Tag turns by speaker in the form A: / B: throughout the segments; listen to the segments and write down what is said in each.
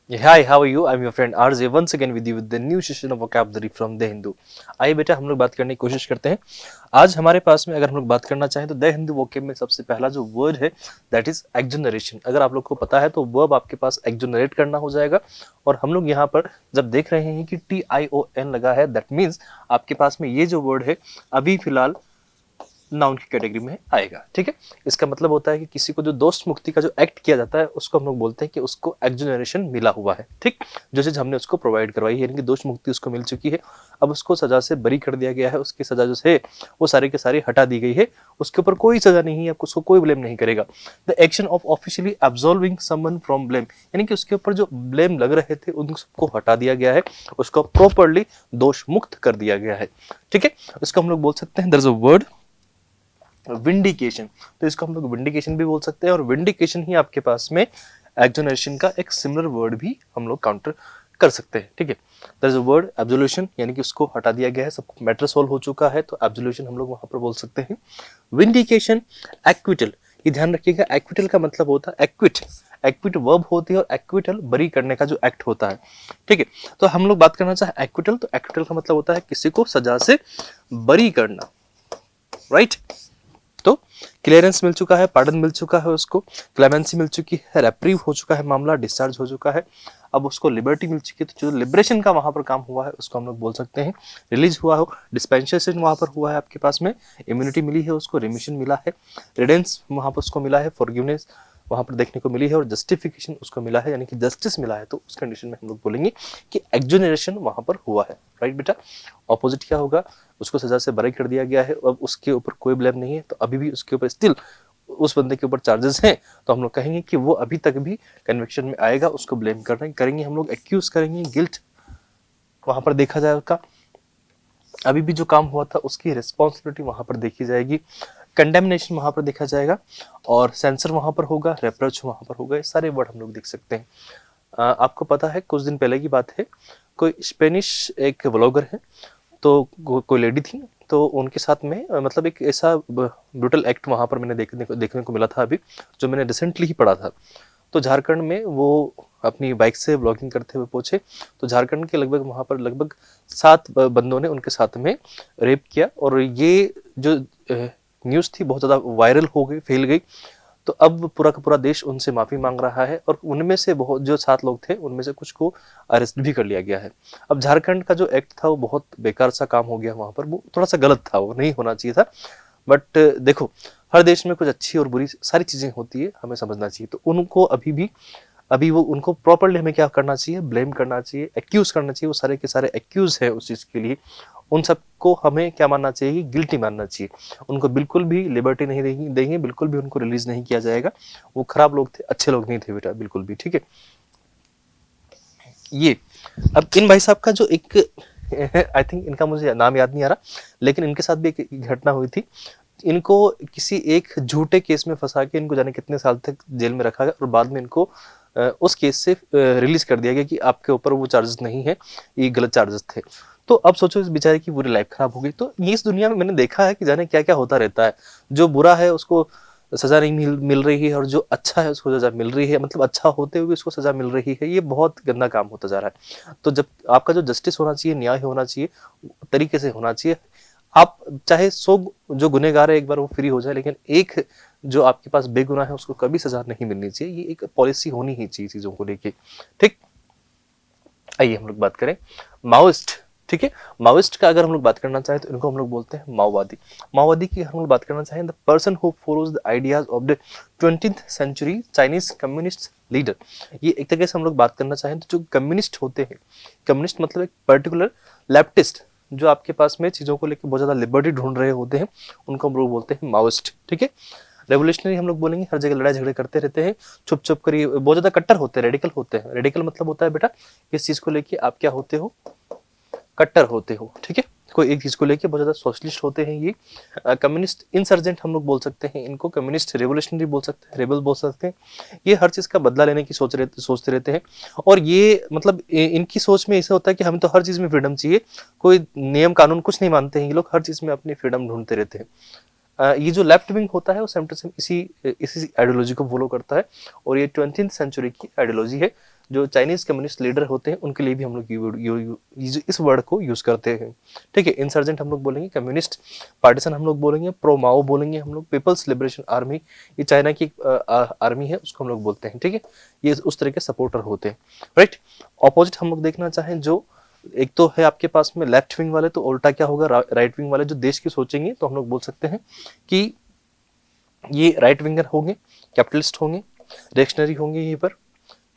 A: Hi, how are you? I'm your friend RJ once again with you with the new session of vocabulary from The Hindu. आइए बेटा हम लोग बात करने की कोशिश करते हैं। आज हमारे पास में अगर हम लोग बात करना चाहें तो द हिंदू वोकेब में सबसे पहला जो वर्ड है दैट इज एक्सोनरेशन। अगर आप लोग को पता है तो वर्ब आपके पास एक्सोनरेट करना हो जाएगा। और हम लोग यहाँ पर जब देख रहे हैं कि TION लगा है दैट मीन्स आपके पास में ये जो वर्ड है अभी फिलहाल नाउन की कैटेगरी में आएगा। ठीक है, इसका मतलब होता है कि किसी को जो दोष मुक्ति का जो एक्ट किया जाता है उसको हम लोग बोलते हैं कि उसको एक्सोनरेशन मिला हुआ है। ठीक, जो चीज हमने उसको प्रोवाइड करवाई है यानी कि दोष मुक्ति उसको मिल चुकी है, अब उसको सजा से बरी कर दिया गया है, उसकी सजा जो है वो सारी की सारी हटा दी गई है, उसके ऊपर कोई सजा नहीं है, उसको कोई ब्लेम नहीं करेगा। The action of officially absolving someone from blame, यानी कि उसके ऊपर जो ब्लेम लग रहे थे उन सबको हटा दिया गया है, उसको प्रॉपरली दोष मुक्त कर दिया गया है। ठीक है, इसको हम लोग बोल सकते हैं there is a word vindication. तो इसको हम लोग विंडिकेशन भी बोल सकते हैं, और विंडिकेशन ही आपके पास में एक्सोनरेशन का एक सिमिलर वर्ड भी हम लोग काउंटर कर सकते हैं। ठीक है, there is a word absolution, यानी कि उसको हटा दिया गया है, सब मैटर सोल्व हो चुका है, तो एब्सोल्यूशन हम लोग वहां पर बोल सकते हैं। विंडिकेशन, एक्विटल, ये ध्यान रखिएगा, एक्विटल का मतलब होता है एक्विट, एक्विट वर्ब होती है और एक्विटल बरी करने का जो एक्ट होता है। ठीक है, तो हम लोग बात करना चाहे एक्विटल, तो एक्विटल का मतलब होता है किसी को सजा से बरी करना, राइट। तो क्लियरेंस मिल चुका है, पार्डन मिल चुका है, उसको क्लेमेंसी मिल चुकी है, रेप्रीव हो चुका है, मामला डिस्चार्ज हो चुका है, अब उसको लिबर्टी मिल चुकी है। तो जो लिबरेशन का वहां पर काम हुआ है उसको हम लोग बोल सकते हैं रिलीज हुआ हो, डिस्पेंसेशन वहां पर हुआ है आपके पास में, इम्यूनिटी मिली है उसको, रिमिशन मिला है, रिडेंस वहां पर उसको मिला है, फॉरगिवनेस वहां पर देखने को मिली है, और जस्टिफिकेशन उसको मिला है यानी कि जस्टिस मिला है। तो उस कंडीशन में हम लोग बोलेंगे कि एक्सोनरेशन वहां पर हुआ है, राइट बेटा। ऑपोजिट क्या होगा, उसको सजा से बरी कर दिया गया है, अब उसके ऊपर कोई ब्लेम नहीं है, तो अभी भी उसके ऊपर स्टिल उस बंदे के ऊपर चार्जेस हैं, तो हम लोग कहेंगे कि वो अभी तक भी कन्विक्शन में आएगा, उसको ब्लेम करेंगे हम लोग, एक्यूज करेंगे, गिल्ट वहां पर देखा जाएगा, अभी भी जो काम हुआ था उसकी रिस्पॉन्सिबिलिटी वहां पर देखी जाएगी, कंडेमनेशन वहां पर देखा जाएगा, और सेंसर वहां पर होगा, रेप्रोच वहां पर होगा। ये सारे वर्ड हम लोग देख सकते हैं। आपको पता है कुछ दिन पहले की बात है, कोई स्पेनिश एक ब्लॉगर है, तो कोई लेडी थी, तो उनके साथ में मतलब एक ऐसा ब्रूटल एक्ट वहां पर मैंने देखने को मिला था अभी, जो मैंने रिसेंटली ही पढ़ा था। तो झारखंड में वो अपनी बाइक से ब्लॉगिंग करते हुए पहुंचे, तो झारखंड के लगभग वहां पर लगभग 7 बंदों ने उनके साथ में रेप किया, और ये जो न्यूज़ थी बहुत ज़्यादा वायरल हो गई, फैल गई। तो अब पूरा का पूरा देश उनसे माफी मांग रहा है, और उनमें से बहुत जो 7 लोग थे उनमें से कुछ को अरेस्ट भी कर लिया गया है। अब झारखंड का जो एक्ट था वो बहुत बेकार सा काम हो गया वहां पर, वो थोड़ा सा गलत था, वो नहीं होना चाहिए था। बट देखो, हर देश में कुछ अच्छी और बुरी सारी चीजें होती है, हमें समझना चाहिए। तो उनको अभी वो उनको प्रॉपरली हमें क्या करना चाहिए, ब्लेम करना चाहिए, एक्यूज करना चाहिए, वो सारे के सारे एक्यूज है उस चीज के लिए, उन सबको हमें क्या मानना चाहिए, गिल्टी मानना चाहिए। उनको बिल्कुल भी लिबर्टी नहीं देंगे, बिल्कुल भी उनको रिलीज नहीं किया जाएगा। वो खराब लोग थे, अच्छे लोग नहीं थे बेटा, बिल्कुल भी। ठीक है, ये अब इन भाई साहब का जो एक आई थिंक इनका मुझे नाम याद नहीं आ रहा, लेकिन इनके साथ भी एक घटना हुई थी। इनको किसी एक झूठे केस में फंसा के इनको जाने कितने साल तक जेल में रखा गया, और बाद में इनको उस केस से रिलीज कर दिया गया कि आपके ऊपर वो चार्जेस नहीं है, ये गलत चार्जेस थे। तो अब सोचो इस बेचारे की पूरी लाइफ खराब हो गई। तो ये इस दुनिया में मैंने देखा है कि जाने क्या क्या होता रहता है, जो बुरा है उसको सजा नहीं मिल रही है, और जो अच्छा है उसको सजा मिल रही है, मतलब अच्छा होते हुए उसको सजा मिल रही है, ये बहुत गंदा काम होता जा रहा है। तो जब आपका जो जस्टिस होना चाहिए, न्याय होना चाहिए, तरीके से होना चाहिए। आप चाहे 100 जो गुनहगार है एक बार वो फ्री हो जाए, लेकिन एक जो आपके पास बेगुनाह है उसको कभी सजा नहीं मिलनी चाहिए, ये एक पॉलिसी होनी ही चाहिए चीजों को लेके। ठीक, आइए हम लोग बात करें माओइस्ट। ठीक है, माओइस्ट का अगर हम लोग बात करना चाहें तो इनको हम लोग बोलते हैं माओवादी। माओवादी की हम लोग बात करना चाहें, the person who follows the ideas of the 20th century Chinese communist leader. ये एक तरीके से हम लोग बात करना चाहें तो जो कम्युनिस्ट होते हैं, कम्युनिस्ट मतलब एक पर्टिकुलर लेफ्टिस्ट, जो आपके पास में चीजों को लेकर बहुत ज्यादा लिबर्टी ढूंढ रहे होते हैं, उनको हम लोग बोलते हैं माओइस्ट। ठीक है, रेवोल्यूशनरी हम लोग बोलेंगे, हर जगह लड़ाई झगड़े करते रहते हैं, छुप छुप कर, बहुत ज्यादा कट्टर होते हैं, रेडिकल होते हैं। रेडिकल मतलब होता है बेटा इस चीज को लेके आप क्या होते हो, कट्टर होते हो। ठीक है, कोई एक चीज को लेके बहुत ज्यादा सोशलिस्ट होते हैं ये। कम्युनिस्ट इंसर्जेंट हम लोग बोल सकते हैं इनको, कम्युनिस्ट रेवोल्यूशनरी बोल सकते हैं, रेबल बोल सकते हैं। ये हर चीज का बदला लेने की सोचते रहते हैं, और ये मतलब इनकी सोच में ऐसा होता है कि हमें तो हर चीज में फ्रीडम चाहिए, कोई नियम कानून कुछ नहीं मानते हैं ये लोग, हर चीज में अपनी फ्रीडम ढूंढते रहते हैं। ये जो लेफ्ट विंग होता है वो सेम टू सेम इसी इसी आइडियोलॉजी को फॉलो करता है, और ये 20th सेंचुरी की आइडियोलॉजी है, जो चाइनीज कम्युनिस्ट लीडर होते हैं उनके लिए भी हम लोग इस वर्ड को यूज करते हैं। ठीक है, इंसर्जेंट हम लोग बोलेंगे, कम्युनिस्ट पार्टीशन हम लोग बोलेंगे, प्रो माओ बोलेंगे हम लोग, पीपल्स लिबरेशन आर्मी, ये चाइना की आर्मी है उसको हम लोग बोलते हैं। ठीक है, ये उस तरह के सपोर्टर होते हैं। राइट, ऑपोजिट हम लोग देखना चाहें, जो एक तो है आपके पास में लेफ्ट विंग वाले, तो उल्टा क्या होगा, राइट विंग वाले जो देश की सोचेंगे, तो हम लोग बोल सकते हैं कि ये राइट विंगर होंगे, कैपिटलिस्ट होंगे, रिएक्शनरी होंगे यहीं पर।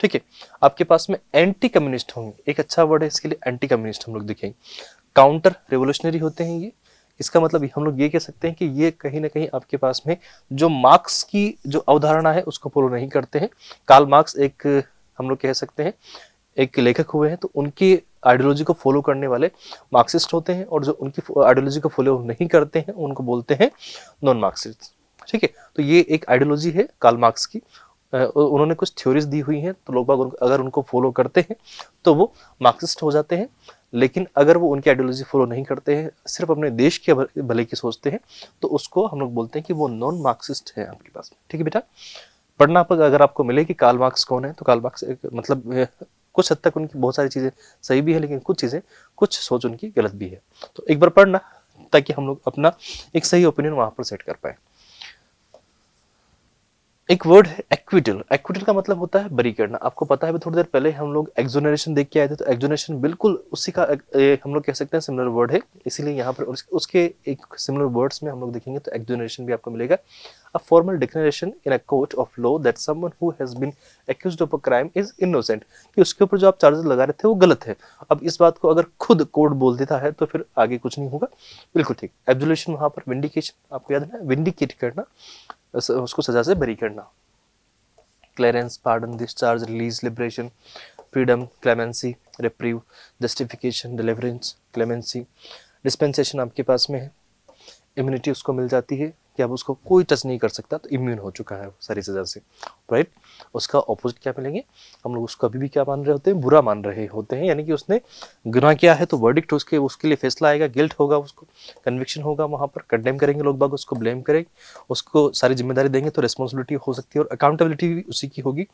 A: ठीक है, आपके पास में एंटी कम्युनिस्ट होंगे, एक अच्छा वर्ड है इसके लिए एंटी कम्युनिस्ट हम लोग देखेंगे। काउंटर रेवोल्यूशनरी होते हैं ये, इसका मतलब हम लोग ये कह सकते हैं कि ये कहीं ना कहीं आपके पास में जो मार्क्स की जो अवधारणा है उसको फॉलो नहीं करते हैं। कार्ल मार्क्स एक हम लोग कह सकते हैं एक लेखक हुए हैं, तो उनकी आइडियोलॉजी को फॉलो करने वाले मार्क्सिस्ट होते हैं, और जो उनकी आइडियोलॉजी को फॉलो नहीं करते हैं उनको बोलते हैं नॉन मार्क्सिस्ट। ठीक है, तो ये एक आइडियोलॉजी है कार्ल मार्क्स की, उन्होंने कुछ थ्योरीज दी हुई हैं, तो लोग अगर उनको फॉलो करते हैं तो वो मार्क्सिस्ट हो जाते हैं, लेकिन अगर वो उनकी आइडियोलॉजी फॉलो नहीं करते हैं, सिर्फ अपने देश के भले की सोचते हैं, तो उसको हम लोग बोलते हैं कि वो नॉन मार्क्सिस्ट है आपके पास में। ठीक है बेटा, पढ़ना पर अगर आपको मिले कि कार्ल मार्क्स कौन है, तो कार्ल मार्क्स मतलब कुछ हद तक उनकी बहुत सारी चीजें सही भी है, लेकिन कुछ चीजें, कुछ सोच उनकी गलत भी है। तो एक बार पढ़ना, ताकि हम लोग अपना एक सही ओपिनियन वहां पर सेट कर पाए। एक वर्ड है एक्विटल। एक्विटल का मतलब होता है बरी करना। आपको पता है थोड़ी देर पहले हम लोग एक्सोनरेशन देख के आए थे, तो एक्सोनरेशन बिल्कुल उसी का हम लोग कह सकते हैं सिमिलर वर्ड है, इसीलिए यहाँ पर उसके एक सिमिलर वर्ड्स में हम लोग देखेंगे तो एक्सोनरेशन भी आपको मिलेगा। A formal declaration in a court of law that someone who has been accused of a crime is innocent, कि उसके ऊपर जो आप चार्जेस लगा रहे थे वो गलत है। अब इस बात को अगर खुद कोर्ट बोल देता है तो फिर आगे कुछ नहीं होगा। बिल्कुल ठीक, एब्सोल्यूशन वहां पर विंडिकेशन, आपको याद है विंडिकेट करना, उसको सजा से बरी करना। Clearance, pardon, discharge, release, liberation, freedom, clemency, reprieve, justification, deliverance, clemency, dispensation आपके पास में है। इम्यूनिटी उसको मिल जाती है कि अब उसको कोई टच नहीं कर सकता, तो इम्यून हो चुका है सारी सजा से। राइट, उसका ऑपोजिट क्या मिलेंगे, हम लोग उसको अभी भी क्या मान रहे होते हैं, बुरा मान रहे होते हैं, यानी कि उसने गुनाह किया है तो वर्डिक्ट उसके लिए फैसला आएगा, गिल्ट होगा, उसको कन्विक्शन होगा, वहां पर कंडेम करेंगे लोग बाग, उसको ब्लेम करेंगे, उसको सारी जिम्मेदारी देंगे, तो रिस्पॉन्सिबिलिटी हो सकती है और अकाउंटेबिलिटी भी उसी की होगी।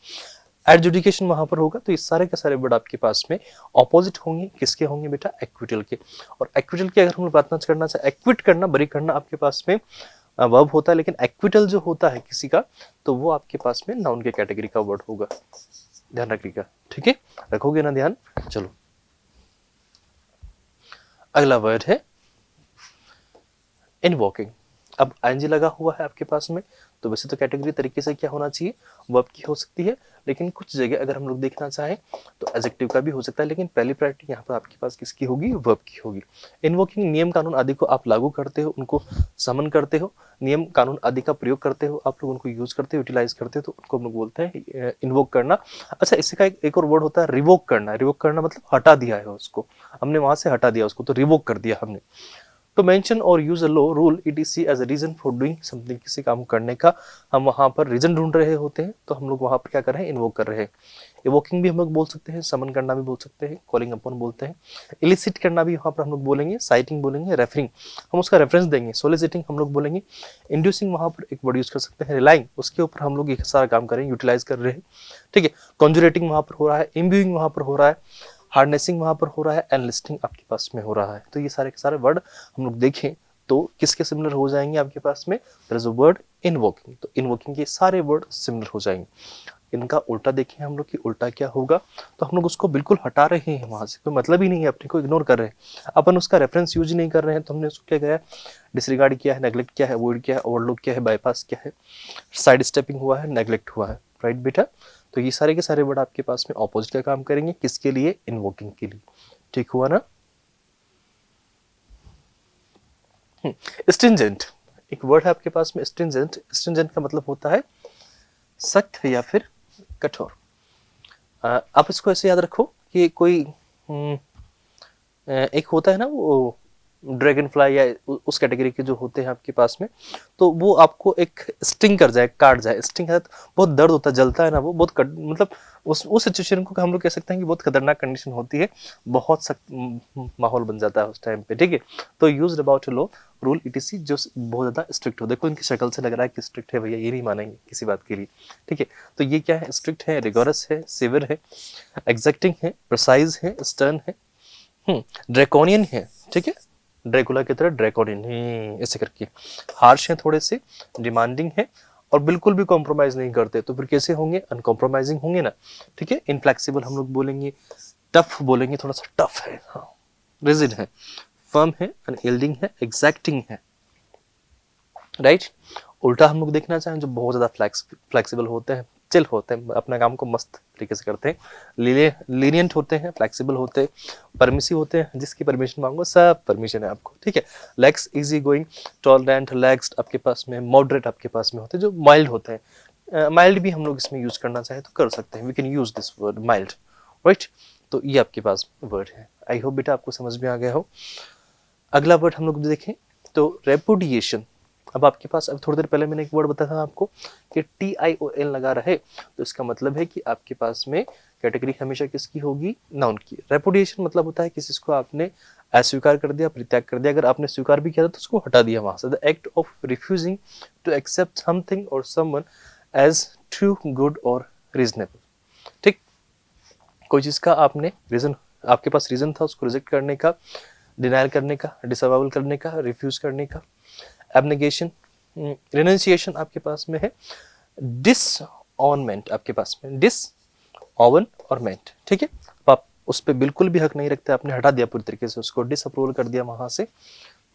A: एडजुडिकेशन वहां पर होगा। तो ये सारे के सारे वर्ड आपके पास में ऑपोजिट होंगे, किसके होंगे बेटा, एक्विटल के। और एक्विटल की अगर हम बात करना चाहे, एक्विट करना, बरी करना आपके पास में वर्ब होता है, लेकिन एक्विटल जो होता है किसी का, तो वो आपके पास में नाउन के कैटेगरी का वर्ड होगा, ध्यान रखिएगा। ठीक है, रखोगे ना ध्यान। चलो अगला वर्ड है इनवॉकिंग। अब आईएनजी लगा हुआ है आपके पास में, तो वैसे तो कैटेगरी तरीके से क्या होना चाहिए, वर्ब की हो सकती है, लेकिन कुछ जगह अगर हम लोग देखना चाहें तो एडजेक्टिव का भी हो सकता है, लेकिन पहली प्रायोरिटी यहाँ पर आपके पास किसकी होगी, वर्ब की होगी। इनवोकिंग, नियम कानून आदि को आप लागू करते हो, उनको समन करते हो, नियम कानून आदि का प्रयोग करते हो, आप लोग उनको यूज करते हो, यूटिलाइज करते हो, तो उनको हम लोग बोलते हैं इन्वोक करना। अच्छा, इससे का एक और वर्ड होता है रिवोक करना। रिवोक करना मतलब हटा दिया है उसको, हमने वहां से हटा दिया उसको, तो रिवोक कर दिया हमने। टू मेंशन और use a law rule it is see as a reason for doing something, किसी काम करने का हम वहां पर रीजन ढूंढ रहे होते हैं, तो हम लोग वहां पर क्या कर रहे हैं, इन्वोक कर रहे हैं। इवोकिंग भी हम लोग बोल सकते हैं, समन करना भी बोल सकते हैं, कॉलिंग अपॉन बोलते हैं। इलिसिट करना भी यहाँ पर हम लोग बोलेंगे, साइटिंग बोलेंगे, रेफरिंग हम उसका रेफरेंस देंगे, सोलिसिटिंग हम लोग बोलेंगे, इंड्यूसिंग वहां पर एक वर्ड यूज कर सकते हैं, रिलाइंग उसके ऊपर हम लोग एक सारा काम करेंगे, यूटिलाइज कर रहे हैं। ठीक है, कॉन्जुरेटिंग वहां पर हो रहा है, इम्ब्यूइंग वहां पर हो रहा है, हार्नेसिंग वहां पर हो रहा है, एनलिस्टिंग आपके पास में हो रहा है। तो ये सारे के सारे वर्ड हम लोग देखें तो किसके सिमिलर हो जाएंगे आपके पास में, there is a word invoking, तो इनवोकिंग के सारे वर्ड सिमिलर हो जाएंगे। इनका उल्टा देखें हम लोग कि उल्टा क्या होगा, तो हम लोग उसको बिल्कुल हटा रहे हैं वहां से, कोई मतलब ही नहीं है, अपने को इग्नोर कर रहे हैं, अपन उसका रेफरेंस यूज नहीं कर रहे हैं, तो हमने उसको क्या किया, डिसरिगार्ड किया है, नेग्लेक्ट किया है, अवॉइड किया है, ओवरलुक किया है, बाईपास किया है, साइड स्टेपिंग हुआ है, नेग्लेक्ट हुआ है। राइट बेटा, तो ये सारे के सारे वर्ड आपके पास में ऑपोजिट का काम करेंगे, किसके लिए, इनवोकिंग के लिए। ठीक हुआ ना। स्ट्रिंजेंट, एक वर्ड है आपके पास में स्ट्रिंजेंट। स्ट्रिंजेंट का मतलब होता है सख्त या फिर कठोर। आप इसको ऐसे याद रखो कि कोई एक होता है ना वो ड्रैगन फ्लाई या उस कैटेगरी के जो होते हैं आपके पास में, तो वो आपको एक स्टिंग कर जाए, काट जाए। स्टिंग है तो बहुत दर्द होता है, जलता है ना, वो बहुत मतलब उस सिचुएशन को हम लोग कह सकते हैं कि बहुत खतरनाक कंडीशन होती है, बहुत सख्त माहौल बन जाता है उस टाइम पे, ठीक है। तो use about law rule etc. जो बहुत ज्यादा स्ट्रिक्ट हो, देखो इनकी शक्ल से लग रहा है कि स्ट्रिक्ट है भैया, ये नहीं मानेंगे किसी बात के लिए, ठीक है। तो ये क्या है, स्ट्रिक्ट है, रिगोरस है, सिवियर है, एग्जैक्टिंग है, प्रिसाइज है, स्टर्न है, ड्रैकोनियन है, ठीक है, ड्रैकुला की तरह ड्रैकोनियन ऐसे करके, हार्श है थोड़े से, डिमांडिंग है, और बिल्कुल भी कॉम्प्रोमाइज नहीं करते, तो फिर कैसे होंगे, अनकॉम्प्रोमाइजिंग होंगे ना, ठीक है। इनफ्लेक्सिबल हम लोग बोलेंगे, टफ बोलेंगे, थोड़ा सा टफ है, हाँ, रिजिड है, फर्म है, अनयील्डिंग है, एग्जैक्टिंग है, राइट। उल्टा हम लोग देखना चाहें जो बहुत ज्यादा फ्लेक्सिबल होते हैं, चिल होते हैं, अपना काम को मस्त तरीके से करते हैं, लीनियंट होते हैं, फ्लेक्सिबल होते हैं, परमिसिव होते हैं, जिसकी परमिशन मांगो सब परमिशन है आपको, ठीक है। Legs easy going, tolerant, relaxed आपके पास में, मॉडरेट आपके पास में होते हैं, जो माइल्ड होते हैं। माइल्ड भी हम लोग इसमें यूज करना चाहे तो कर सकते हैं, we can use this word mild, right. तो ये आपके पास वर्ड है। आई होप बेटा आपको समझ में आ गया हो। अगला वर्ड हम लोग देखें तो रेपुडिएशन। अब आपके पास, अब थोड़ी देर पहले मैंने एक वर्ड बताया था आपको कि TION लगा रहे, तो इसका मतलब है कि आपके पास में कैटेगरी हमेशा किसकी होगी, नाउन की। रेपुडिएशन मतलब होता है किसी को आपने अस्वीकार कर दिया, परित्याग कर दिया, अगर आपने स्वीकार भी किया था तो उसको हटा दिया वहां से। The act of refusing to accept something और समवन एज ट्रू, गुड और रीजनेबल, ठीक। कोई चीज का आपने रीजन, आपके पास रीजन था उसको रिजेक्ट करने का, डिनायल करने का, डिसअवेल करने का, रिफ्यूज करने का। एब्नेगेशन, रिनंसिएशन आपके पास में है, डिसऑनमेंट आपके पास में, डिस ऑवन और मेंट, ठीक है। आप उस पर बिल्कुल भी हक नहीं रखते, आपने हटा दिया पूरी तरीके से, उसको डिसअप्रूवल कर दिया वहां से।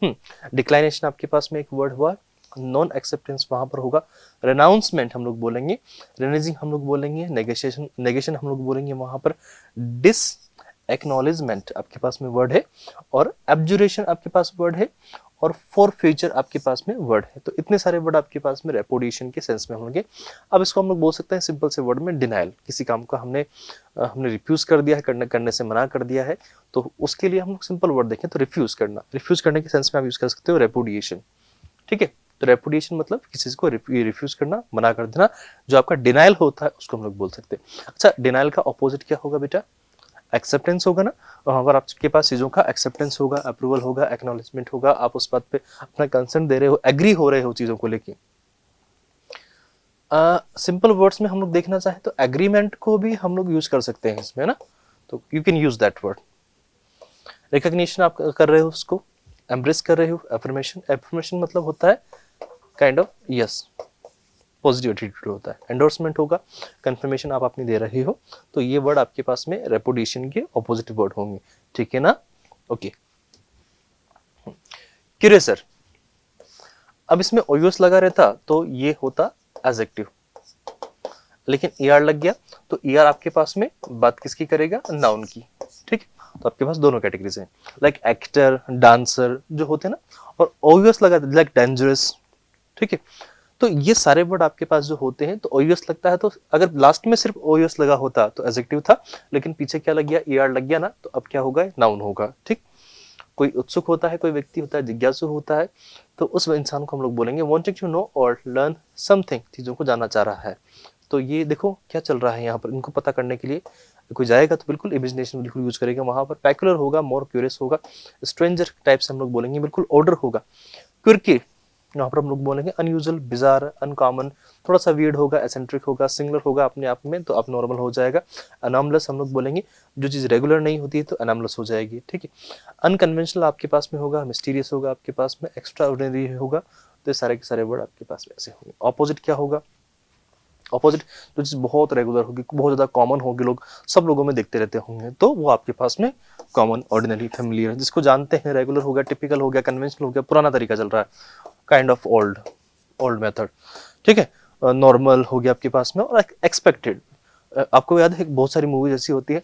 A: डिक्लाइनेशन आपके पास में एक वर्ड हुआ, नॉन एक्सेप्टेंस वहां पर होगा। रेनाउंसमेंट हम लोग बोलेंगे, रेनेजिंग हम लोग बोलेंगे, नेगेशिएशन, नेगेशन हम लोग बोलेंगे वहां पर। डिस एक्नॉलेजमेंट आपके पास में वर्ड है, और एब्जुरेशन आपके पास वर्ड है, और फॉर फ्यूचर आपके पास में वर्ड है। तो इतने सारे वर्ड आपके पास में रेपुडिएशन के सेंस में होंगे। अब इसको हम लोग बोल सकते हैं सिंपल से वर्ड में, डिनायल। किसी काम को हमने रिफ्यूज कर दिया है, करने से मना कर दिया है, तो उसके लिए हम लोग सिंपल वर्ड देखें तो रिफ्यूज करना, रिफ्यूज करने के सेंस में आप यूज कर सकते हो रेपुडिएशन, ठीक है। तो रेपुडिएशन मतलब किसी को रिफ्यूज करना, मना कर देना। जो आपका डिनायल होता है उसको हम लोग बोल सकते हैं। अच्छा, डिनायल का ऑपोजिट क्या होगा बेटा, एक्सेप्टेंस होगा ना। वहां पर आपके पास चीजों का एक्सेप्टेंस होगा, अप्रूवल होगा, एक्नॉलेजमेंट होगा, आप उस बात पे अपना कंसर्न दे रहे हो, एग्री हो रहे हो चीजों को लेके। सिंपल वर्ड्स में हम लोग देखना चाहें तो एग्रीमेंट को भी हम लोग यूज कर सकते हैं इसमें ना, तो you can use that word. Recognition आप कर रहे हो उसको, एम्ब्रेस कर रहे हो। एफर्मेशन, एफर्मेशन मतलब होता है kind of yes, positive attitude होता है। एंडोर्समेंट होगा, कंफर्मेशन आप अपनी दे रहे हो। तो ये वर्ड आपके पास में रेपुडिएशन के ऑपोजिट वर्ड होंगे, ठीक है ना। ओके, क्यूरेसर। अब इसमें ओयूएस लगा रहता तो ये होता एडजेक्टिव, लेकिन ईआर लग गया तो ईआर आपके पास में बात किसकी करेगा, नाउन की, ठीक। तो आपके पास दोनों कैटेगरीज हैं, लाइक एक्टर, डांसर जो होते हैं ना, और ओयूएस लगा लाइक डेंजरस, ठीक है। तो ये सारे वर्ड आपके पास जो होते हैं तो ओयूएस लगता है, तो अगर लास्ट में सिर्फ ओयूएस लगा होता तो एडजेक्टिव था, लेकिन पीछे क्या लग गया, ईआर लग गया ना, तो अब क्या होगा, नाउन होगा, ठीक। कोई उत्सुक होता है, कोई व्यक्ति होता है, जिज्ञासु होता है, तो उस इंसान को हम लोग बोलेंगे वांटिंग टू नो और लर्न समथिंग, चीजों को जानना चाह रहा है। तो ये देखो क्या चल रहा है यहाँ पर, इनको पता करने के लिए कोई जाएगा तो बिल्कुल इमेजिनेशन बिल्कुल यूज करेगा वहां पर। पैक्युलर होगा, मोर क्यूरियस होगा। स्ट्रेंजर टाइप से हम लोग बोलेंगे, बिल्कुल ऑर्डर होगा। क्विर्की यहाँ पर हम लोग बोलेंगे अनयूजुअल, बिजार, अनकॉमन, थोड़ा सा वियर्ड होगा, एसेंट्रिक होगा, सिंगुलर होगा अपने आप में, तो अब नॉर्मल हो जाएगा। अनॉमलस हम लोग बोलेंगे, जो चीज रेगुलर नहीं होती है तो अनॉमलस हो जाएगी, ठीक है। अनकन्वेंशनल आपके पास में होगा, मिस्टीरियस होगा आपके पास में, एक्स्ट्रा ऑर्डिनरी होगा। तो सारे के सारे वर्ड आपके पास में ऐसे होंगे। ऑपोजिट क्या होगा, ऑपोजिट जो चीज बहुत रेगुलर होगी, बहुत ज्यादा कॉमन होगी, लोग सब लोगों में देखते रहते होंगे, तो वो आपके पास में कॉमन, ऑर्डिनरी, फेमिलियर, जिसको जानते हैं, रेगुलर हो गया, टिपिकल हो गया, कन्वेंशनल हो गया, पुराना तरीका चल रहा है, kind of old, old method, ठीक है। नॉर्मल हो गया आपके पास में, और एक्सपेक्टेड। आपको याद है बहुत सारी मूवीज ऐसी होती है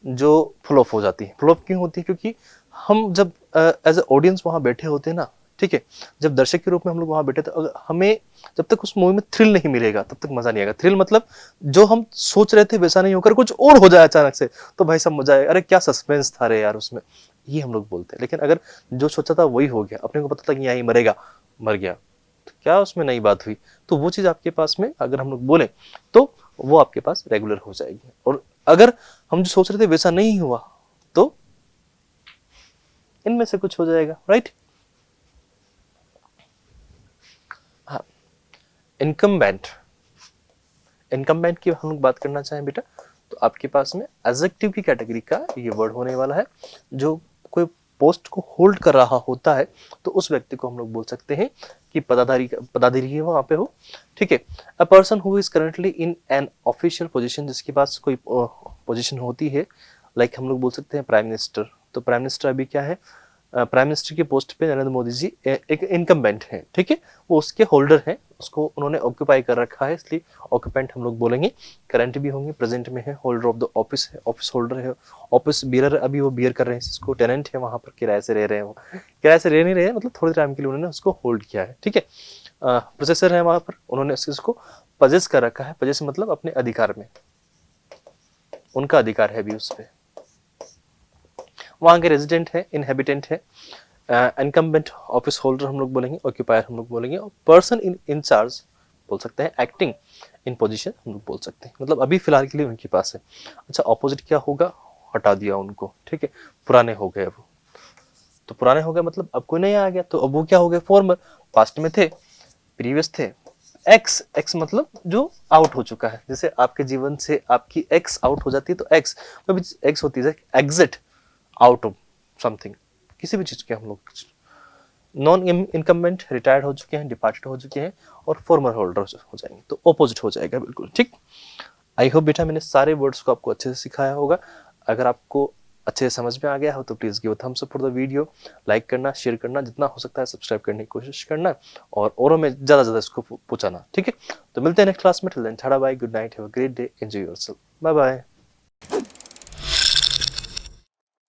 A: जो फ्लॉप हो जाती है। फ्लॉप क्यों होती है, क्योंकि हम जब एज ए ऑडियंस वहां बैठे होते हैं ना, ठीक है, जब दर्शक के रूप में हम लोग वहां बैठे, तो हमें जब तक उस मूवी में थ्रिल नहीं मिलेगा तब तक मजा नहीं आएगा। थ्रिल मतलब जो हम सोच रहे थे वैसा नहीं होकर कुछ और हो जाए अचानक से, तो भाई सब मजा आएगा, अरे क्या सस्पेंस था रे यार उसमें, ये हम लोग बोलते हैं। लेकिन अगर जो सोचा था वही हो गया, अपने को पता था कि यहाँ ही मरेगा, मर गया, तो क्या उसमें नई बात हुई? तो वो चीज़ आपके पास में अगर हम लोग बोले तो वो आपके पास रेगुलर हो जाएगी। और अगर हम जो सोच रहे थे वैसा नहीं हुआ तो इनमें से कुछ हो जाएगा, राइट। हाँ, इनकम्बेंट, इनकम्बेंट की हम लोग बात करना चाहें बेटा, तो आपके पास में एडजेक्टिव की कैटेगरी का ये वर्ड होने वाला है। जो कोई पोस्ट को होल्ड कर रहा होता है तो उस व्यक्ति को हम लोग बोल सकते हैं कि पदाधिकारी वहां पे हो, ठीक है। A person who is currently in an official position, जिसके पास कोई पोजीशन होती है, लाइक हम लोग बोल सकते हैं प्राइम मिनिस्टर। तो प्राइम मिनिस्टर अभी क्या है, प्राइम मिनिस्टर की पोस्ट पे नरेंद्र मोदी जी एक इनकम्बेंट है, ठीक है, वो उसके होल्डर हैं, उसको उन्होंने ऑक्यूपाई कर रखा है, इसलिए ऑक्यूपेंट हम लोग बोलेंगे। करंट भी होंगे, प्रेजेंट में है, होल्डर ऑफ द ऑफिस है, ऑफिस होल्डर है, ऑफिस बियरर अभी वो बियर कर रहे हैं, इसको टेनेंट है, वहां पर किराए से रह रहे हैं, वो किराए से रह नहीं रहे हैं, मतलब थोड़े टाइम के लिए उन्होंने उसको होल्ड किया है, ठीक है। प्रोसेसर है वहां पर, उन्होंने उसको पजेस कर रखा है, पजेस मतलब अपने अधिकार में, उनका अधिकार है अभी उस पर, वहां के रेजिडेंट है, इनहेबिटेंट है। इनकम्बेंट ऑफिस होल्डर हम लोग बोलेंगे, ऑक्यूपायर हम लोग बोलेंगे, और पर्सन इन इंचार्ज बोल सकते हैं, एक्टिंग इन पोजीशन हम लोग बोल सकते हैं, मतलब अभी फिलहाल के लिए उनके पास है। अच्छा, ऑपोजिट क्या होगा, हटा दिया उनको, ठीक है, पुराने हो गए वो, तो पुराने हो गए मतलब अब कोई नया आ गया, तो अब वो क्या हो गए, फॉर्मर, पास्ट में थे, प्रीवियस थे। एक्स, एक्स मतलब जो आउट हो चुका है, जैसे आपके जीवन से आपकी एक्स आउट हो जाती है तो एक्स, एक्स होती है एग्जिट आउट ऑफ समथिंग, किसी भी चीज के हम लोग। नॉन इनकम्बेंट रिटायर्ड हो चुके हैं, डिपार्टेड हो चुके हैं, और फॉर्मर होल्डर हो जाएंगे, तो ऑपोजिट हो जाएगा बिल्कुल, ठीक। आई होप बेटा मैंने सारे वर्ड्स को आपको अच्छे से सिखाया होगा। अगर आपको अच्छे से समझ में आ गया हो तो please give Thums up for the video, like करना, शेयर करना, जितना हो सकता है सब्सक्राइब करने की कोशिश करना, और औरों में ज्यादा इसको पहुंचाना, ठीक है। तो मिलते हैं नेक्स्ट क्लास में, till then tata bye, good night, have a great day, enjoy yourself, bye bye.